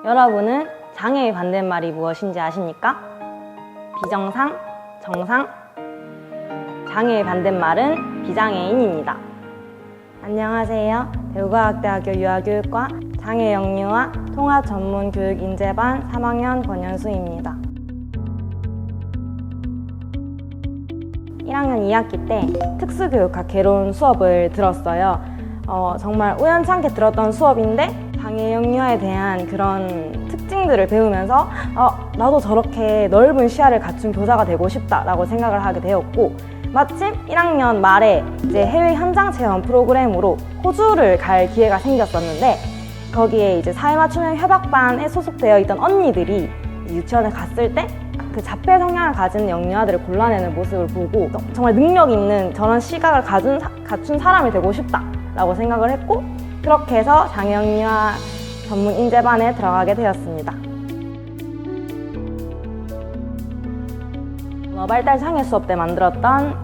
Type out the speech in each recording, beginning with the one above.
여러분은 장애의 반대말이 무엇인지 아십니까? 비정상, 정상. 장애의 반대말은 비장애인입니다. 안녕하세요. 대구과학대학교 유아교육과 장애영유아 통합전문교육인재반 3학년 권현수입니다. 1학년 2학기 때 특수교육학 개론 수업을 들었어요. 정말 우연찮게 들었던 수업인데 장애영유아에 대한 그런 특징들을 배우면서 나도 저렇게 넓은 시야를 갖춘 교사가 되고 싶다라고 생각을 하게 되었고, 마침 1학년 말에 이제 해외 현장 체험 프로그램으로 호주를 갈 기회가 생겼었는데, 거기에 이제 사회맞춤형 협약반에 소속되어 있던 언니들이 유치원에 갔을 때 그 자폐 성향을 가진 영유아들을 골라내는 모습을 보고 정말 능력 있는 저런 시각을 갖춘 사람이 되고 싶다라고 생각을 했고, 그렇게 해서 장애영유아 전문 인재반에 들어가게 되었습니다. 발달 장애 수업 때 만들었던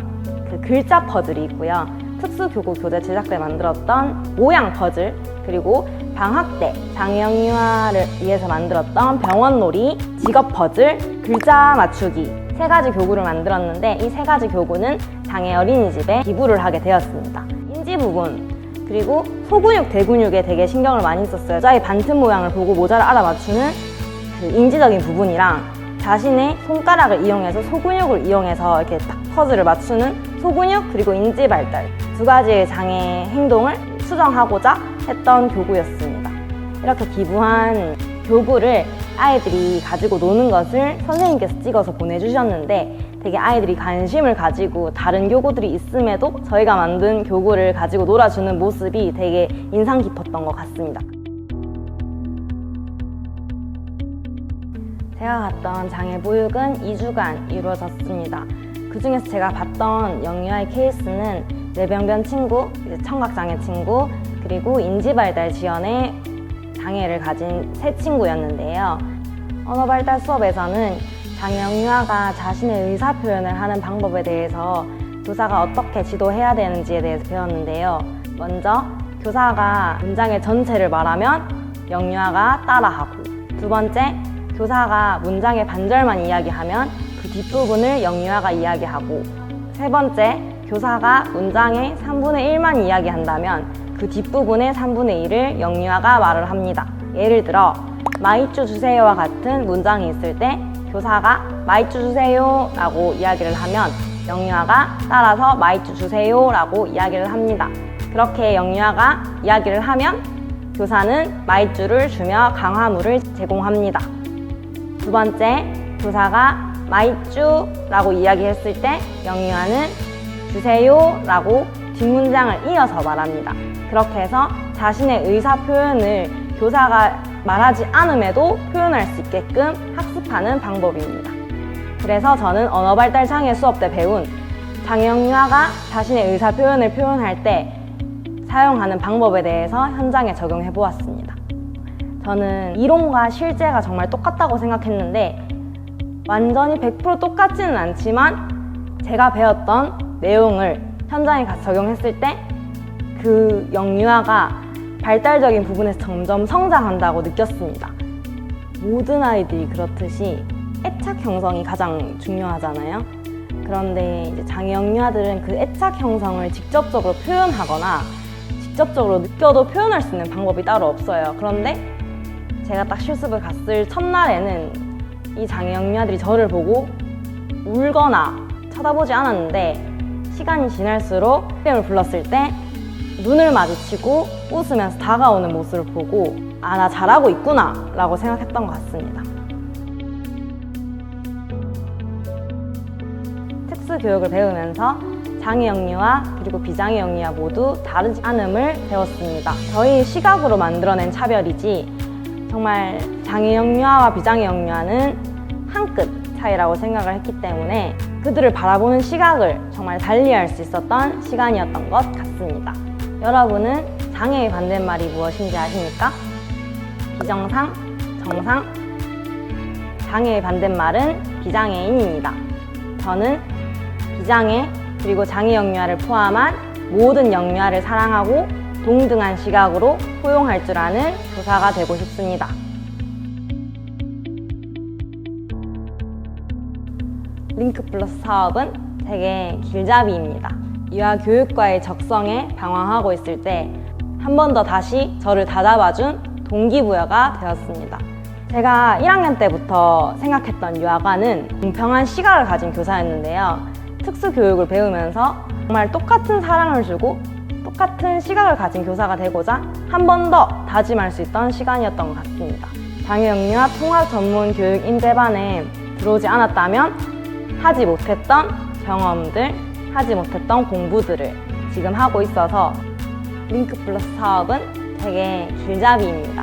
그 글자 퍼즐이 있고요. 특수교구 교재 제작 때 만들었던 모양 퍼즐, 그리고 방학 때 장애영유아를 위해서 만들었던 병원놀이, 직업 퍼즐, 글자 맞추기 3가지 교구를 만들었는데, 이 3가지 교구는 장애 어린이집에 기부를 하게 되었습니다. 인지 부분, 그리고 소근육, 대근육에 되게 신경을 많이 썼어요. 여자의 반틈 모양을 보고 모자를 알아맞추는 그 인지적인 부분이랑 자신의 손가락을 이용해서 소근육을 이용해서 이렇게 딱 퍼즐을 맞추는 소근육, 그리고 인지 발달 2가지의 장애 행동을 수정하고자 했던 교구였습니다. 이렇게 기부한 교구를 아이들이 가지고 노는 것을 선생님께서 찍어서 보내주셨는데, 되게 아이들이 관심을 가지고 다른 교구들이 있음에도 저희가 만든 교구를 가지고 놀아주는 모습이 되게 인상 깊었던 것 같습니다. 제가 갔던 장애 보육은 2주간 이루어졌습니다. 그 중에서 제가 봤던 영유아의 케이스는 뇌병변 친구, 청각장애 친구, 그리고 인지발달 지연의 장애를 가진 3친구였는데요. 언어발달 수업에서는 장애 영유아가 자신의 의사표현을 하는 방법에 대해서 교사가 어떻게 지도해야 되는지에 대해서 배웠는데요. 먼저 교사가 문장의 전체를 말하면 영유아가 따라하고, 2번째, 교사가 문장의 반절만 이야기하면 그 뒷부분을 영유아가 이야기하고, 3번째, 교사가 문장의 3분의 1만 이야기한다면 그 뒷부분의 3분의 1을 영유아가 말을 합니다. 예를 들어 마이쮸 주세요와 같은 문장이 있을 때 교사가 마이쮸 주세요 라고 이야기를 하면 영유아가 따라서 마이쮸 주세요 라고 이야기를 합니다. 그렇게 영유아가 이야기를 하면 교사는 마이쮸를 주며 강화물을 제공합니다. 2번째, 교사가 마이쮸 라고 이야기했을 때 영유아는 주세요 라고 뒷문장을 이어서 말합니다. 그렇게 해서 자신의 의사 표현을 교사가 말하지 않음에도 표현할 수 있게끔 학습하는 방법입니다. 그래서 저는 언어발달 장애 수업 때 배운 장애 영유아가 자신의 의사 표현을 표현할 때 사용하는 방법에 대해서 현장에 적용해 보았습니다. 저는 이론과 실제가 정말 똑같다고 생각했는데, 완전히 100% 똑같지는 않지만 제가 배웠던 내용을 현장에 가서 적용했을 때 그 영유아가 발달적인 부분에서 점점 성장한다고 느꼈습니다. 모든 아이들이 그렇듯이 애착 형성이 가장 중요하잖아요. 그런데 이제 장애 영유아들은 그 애착 형성을 직접적으로 표현하거나 직접적으로 느껴도 표현할 수 있는 방법이 따로 없어요. 그런데 제가 딱 실습을 갔을 첫날에는 이 장애 영유아들이 저를 보고 울거나 쳐다보지 않았는데, 시간이 지날수록 이름을 불렀을 때 눈을 마주치고 웃으면서 다가오는 모습을 보고 나 잘하고 있구나 라고 생각했던 것 같습니다. 특수교육을 배우면서 장애 영유아 그리고 비장애 영유아 모두 다르지 않음을 배웠습니다. 저희 시각으로 만들어낸 차별이지 정말 장애 영유아와 비장애 영유아는 한 끗 차이라고 생각을 했기 때문에 그들을 바라보는 시각을 정말 달리할 수 있었던 시간이었던 것 같습니다. 여러분은 장애의 반대말이 무엇인지 아십니까? 비정상, 정상. 장애의 반대말은 비장애인입니다. 저는 비장애 그리고 장애 영유아를 포함한 모든 영유아를 사랑하고 동등한 시각으로 포용할 줄 아는 교사가 되고 싶습니다. 링크 플러스 사업은 되게 길잡이입니다. 유아 교육과의 적성에 방황하고 있을 때 한 번 더 다시 저를 다잡아준 동기부여가 되었습니다. 제가 1학년 때부터 생각했던 유아과는 공평한 시각을 가진 교사였는데요. 특수교육을 배우면서 정말 똑같은 사랑을 주고 똑같은 시각을 가진 교사가 되고자 한 번 더 다짐할 수 있던 시간이었던 것 같습니다. 장애영유아 통합 전문 교육 인재반에 들어오지 않았다면 하지 못했던 경험들, 하지 못했던 공부들을 지금 하고 있어서 링크 플러스 사업은 되게 길잡이입니다.